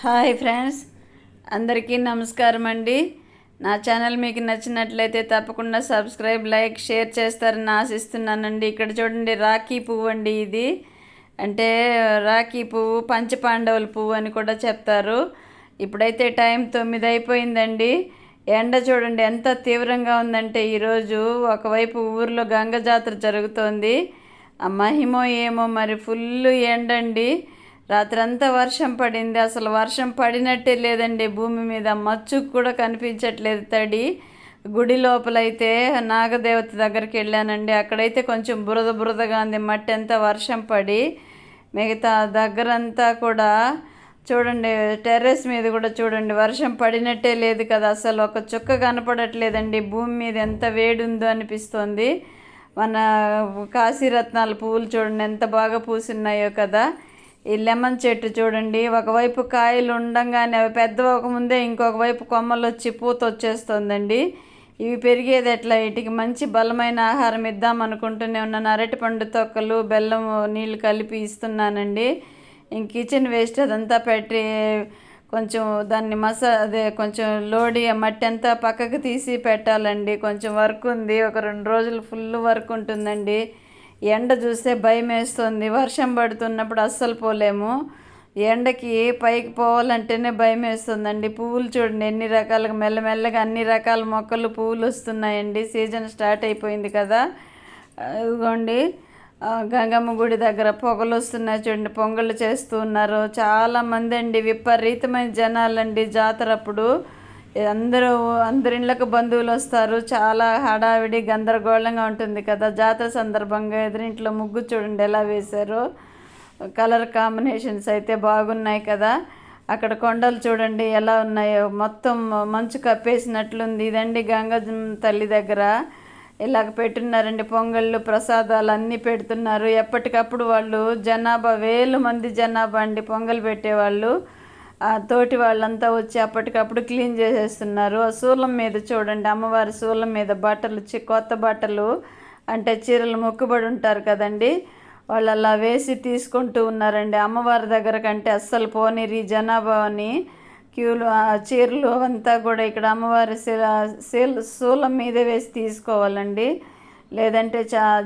Hi friends, అందరికీ నమస్కారం అండి. నా ఛానల్ మీకు నచ్చినట్లయితే తప్పకుండా సబ్స్క్రైబ్, లైక్, షేర్ చేస్తారని ఆశిస్తున్నానండి. ఇక్కడ చూడండి, రాఖీ పువ్వు అండి. ఇది అంటే రాఖీ పువ్వు, పంచపాండవుల పువ్వు అని కూడా చెప్తారు. ఇప్పుడైతే టైం 9 అయిపోయిందండి. ఎండ చూడండి ఎంత తీవ్రంగా ఉందంటే ఈరోజు ఒకవైపు ఊర్లో గంగ జాతర జరుగుతోంది. ఆ మహిమో ఏమో మరి, ఫుల్ ఎండండి. రాత్రంతా వర్షం పడింది. అసలు వర్షం పడినట్టే లేదండి. భూమి మీద మచ్చుకు కూడా కనిపించట్లేదు తడి. గుడి లోపలైతే నాగదేవత దగ్గరికి వెళ్ళానండి. అక్కడైతే కొంచెం బురద బురదగా ఉంది, మట్టి అంతా వర్షం పడి. మిగతా దగ్గరంతా కూడా చూడండి, టెర్రస్ మీద కూడా చూడండి, వర్షం పడినట్టే లేదు కదా. అసలు ఒక చుక్క కనపడట్లేదండి. భూమి మీద ఎంత వేడి ఉందో అనిపిస్తోంది. మన కాశీరత్నాల పువ్వులు చూడండి ఎంత బాగా పూసున్నాయో కదా. ఈ లెమన్ చెట్టు చూడండి, ఒకవైపు కాయలు ఉండంగానే అవి పెద్ద ముందే ఇంకొక వైపు కొమ్మలు వచ్చి పూత వచ్చేస్తుందండి. ఇవి పెరిగేది ఎట్లా? వీటికి మంచి బలమైన ఆహారం ఇద్దాం అనుకుంటూనే ఉన్నాను. అరటిపండు తొక్కలు, బెల్లం నీళ్ళు కలిపి ఇస్తున్నానండి. ఇంక కిచెన్ వేస్ట్ అదంతా పెట్టి కొంచెం దాన్ని అదే కొంచెం లోడి మట్టి అంతా పక్కకు తీసి పెట్టాలండి. కొంచెం వర్క్ ఉంది, ఒక 2 రోజులు ఫుల్ వర్క్ ఉంటుందండి. ఎండ చూస్తే భయం వేస్తుంది. వర్షం పడుతున్నప్పుడు అస్సలు పోలేము. ఎండకి పైకి పోవాలంటేనే భయం వేస్తుందండి. పువ్వులు చూడండి ఎన్ని రకాలుగా, మెల్లమెల్లగా అన్ని రకాల మొక్కలు పువ్వులు వస్తున్నాయండి. సీజన్ స్టార్ట్ అయిపోయింది కదా. ఇదిగోండి, గంగమ్మ గుడి దగ్గర పొగలు వస్తున్నాయి చూడండి, పొంగళ్ళు చేస్తూ ఉన్నారు చాలామంది అండి. విపరీతమైన జనాలండి జాతర అప్పుడు. అందరిళ్ళకు బంధువులు వస్తారు. చాలా హడావిడి గందరగోళంగా ఉంటుంది కదా జాతర సందర్భంగా. ఎదురింట్లో ముగ్గు చూడండి ఎలా వేశారో. కలర్ కాంబినేషన్స్ అయితే బాగున్నాయి కదా. అక్కడ కొండలు చూడండి ఎలా ఉన్నాయో, మొత్తం మంచు కప్పేసినట్లుంది. ఇదండి గంగ తల్లి దగ్గర ఇలాగ పెట్టున్నారండి. పొంగళ్ళు, ప్రసాదాలు అన్నీ పెడుతున్నారు. ఎప్పటికప్పుడు వాళ్ళు జనాభా, వేల మంది జనాభా అండి పొంగల్ పెట్టేవాళ్ళు. తోటి వాళ్ళంతా వచ్చి అప్పటికప్పుడు క్లీన్ చేసేస్తున్నారు. ఆ శూలం మీద చూడండి, అమ్మవారి శూలం మీద బట్టలు, కొత్త బట్టలు అంటే చీరలు మొక్కుబడి ఉంటారు కదండి, వాళ్ళు అలా వేసి తీసుకుంటూ ఉన్నారండి. అమ్మవారి దగ్గర కంటే అస్సలు పోనీరు జనాభాని. క్యూలు, చీరలు అంతా కూడా ఇక్కడ అమ్మవారి శూలం మీదే వేసి తీసుకోవాలండి. లేదంటే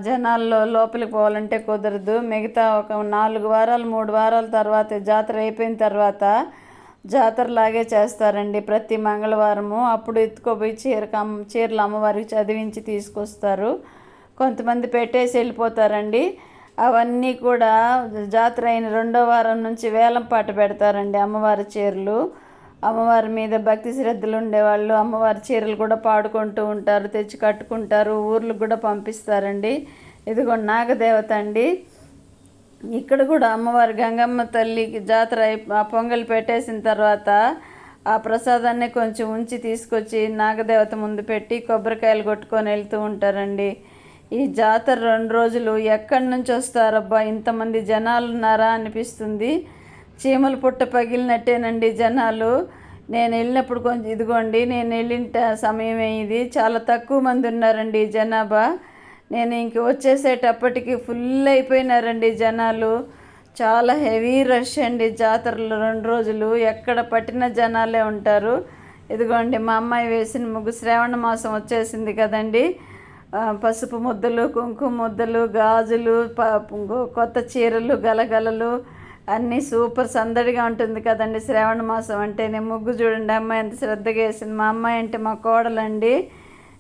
జనాల్లో లోపలికి పోవాలంటే కుదరదు. మిగతా ఒక 4 వారాలు 3 వారాల తర్వాత, జాతర అయిపోయిన తర్వాత జాతరలాగే చేస్తారండి ప్రతి మంగళవారము. అప్పుడు ఎత్తుకోపోయి చీరలు అమ్మవారికి చదివించి తీసుకొస్తారు. కొంతమంది పెట్టేసి వెళ్ళిపోతారండి. అవన్నీ కూడా జాతర అయిన 2వ వారం నుంచి వేలం పాట పెడతారండి అమ్మవారి చీరలు. అమ్మవారి మీద భక్తి శ్రద్ధలు ఉండేవాళ్ళు అమ్మవారి చీరలు కూడా పాడుకుంటూ ఉంటారు, తెచ్చి కట్టుకుంటారు, ఊర్లకు కూడా పంపిస్తారండి. ఇదిగోండి నాగదేవత అండి. ఇక్కడ కూడా అమ్మవారి గంగమ్మ తల్లికి జాతర ఆ పొంగల్ పెట్టేసిన తర్వాత ఆ ప్రసాదాన్ని కొంచెం ఉంచి తీసుకొచ్చి నాగదేవత ముందు పెట్టి కొబ్బరికాయలు కొట్టుకొని వెళ్తూ ఉంటారండి. ఈ జాతర 2 రోజులు ఎక్కడి నుంచి వస్తారబ్బా, ఇంతమంది జనాలు ఉన్నారా అనిపిస్తుంది. చీమల పుట్ట పగిలినట్టేనండి జనాలు. నేను వెళ్ళినప్పుడు కొంచెం, ఇదిగోండి నేను వెళ్ళిన సమయమే ఇది, చాలా తక్కువ మంది ఉన్నారండి జనాభా. నేను ఇంక వచ్చేసేటప్పటికి ఫుల్ అయిపోయినారండి జనాలు. చాలా హెవీ రష్ అండి జాతరలో 2 రోజులు. ఎక్కడ పట్టిన జనాలే ఉంటారు. ఇదిగోండి మా అమ్మాయి వేసిన ముగ్గు. శ్రావణ మాసం వచ్చేసింది కదండి. పసుపు ముద్దలు, కుంకుమ ముద్దలు, గాజులు, కొత్త చీరలు, గలగలలు అన్నీ సూపర్ సందడిగా ఉంటుంది కదండి శ్రావణ మాసం అంటేనే. ముగ్గు చూడండి అమ్మాయి ఎంత శ్రద్ధగా వేసింది. మా అమ్మాయి అంటే మా కోడలండి.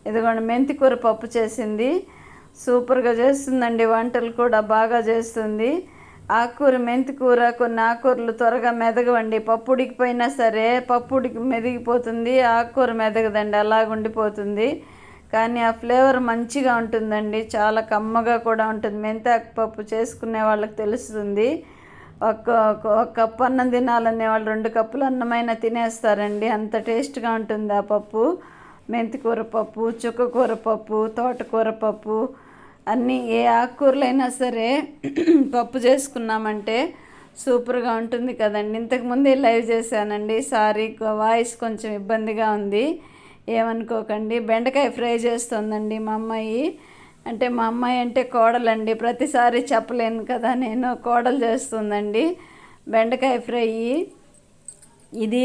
ఇదిగోండి మెంతికూర పప్పు చేసింది, సూపర్గా చేస్తుందండి. వంటలు కూడా బాగా చేస్తుంది. ఆకుకూర, మెంతికూర, కొన్ని ఆకుకూరలు త్వరగా మెదగవండి. పప్పు ఉడికిపోయినా సరే పప్పు మెదిగిపోతుంది, ఆకుకూర మెదగదండి, అలాగుండిపోతుంది. కానీ ఆ ఫ్లేవర్ మంచిగా ఉంటుందండి, చాలా కమ్మగా కూడా ఉంటుంది. మెంతాకు పప్పు చేసుకునే వాళ్ళకి తెలుస్తుంది. ఒక కప్పు అన్నం తినాలనే వాళ్ళు 2 కప్పులు అన్నమైనా తినేస్తారండి, అంత టేస్ట్గా ఉంటుంది ఆ పప్పు. మెంతికూర పప్పు, చుక్కకూర పప్పు, తోటకూర పప్పు, అన్నీ ఏ ఆకుకూరలైనా సరే పప్పు చేసుకున్నామంటే సూపర్గా ఉంటుంది కదండి. ఇంతకుముందే లైవ్ చేశానండి, సారీ వాయిస్ కొంచెం ఇబ్బందిగా ఉంది, ఏమనుకోకండి. బెండకాయ ఫ్రై చేస్తుందండి మా అమ్మాయి. అంటే మా అమ్మాయి అంటే కోడలండి, ప్రతిసారి చెప్పలేను కదా నేను. కోడలు చేస్తుందండి బెండకాయ ఫ్రై. ఇది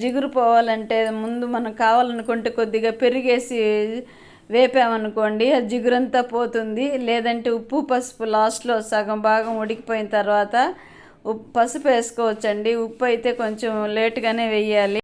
జిగురు పోవాలంటే ముందు మనం కావాలనుకుంటే కొద్దిగా పెరిగేసి వేపామనుకోండి ఆ జిగురంతా పోతుంది. లేదంటే ఉప్పు పసుపు లాస్ట్లో సగం భాగం ఉడికిపోయిన తర్వాత పసుపు వేసుకోవచ్చండి. ఉప్పు అయితే కొంచెం లేటుగానే వేయాలి.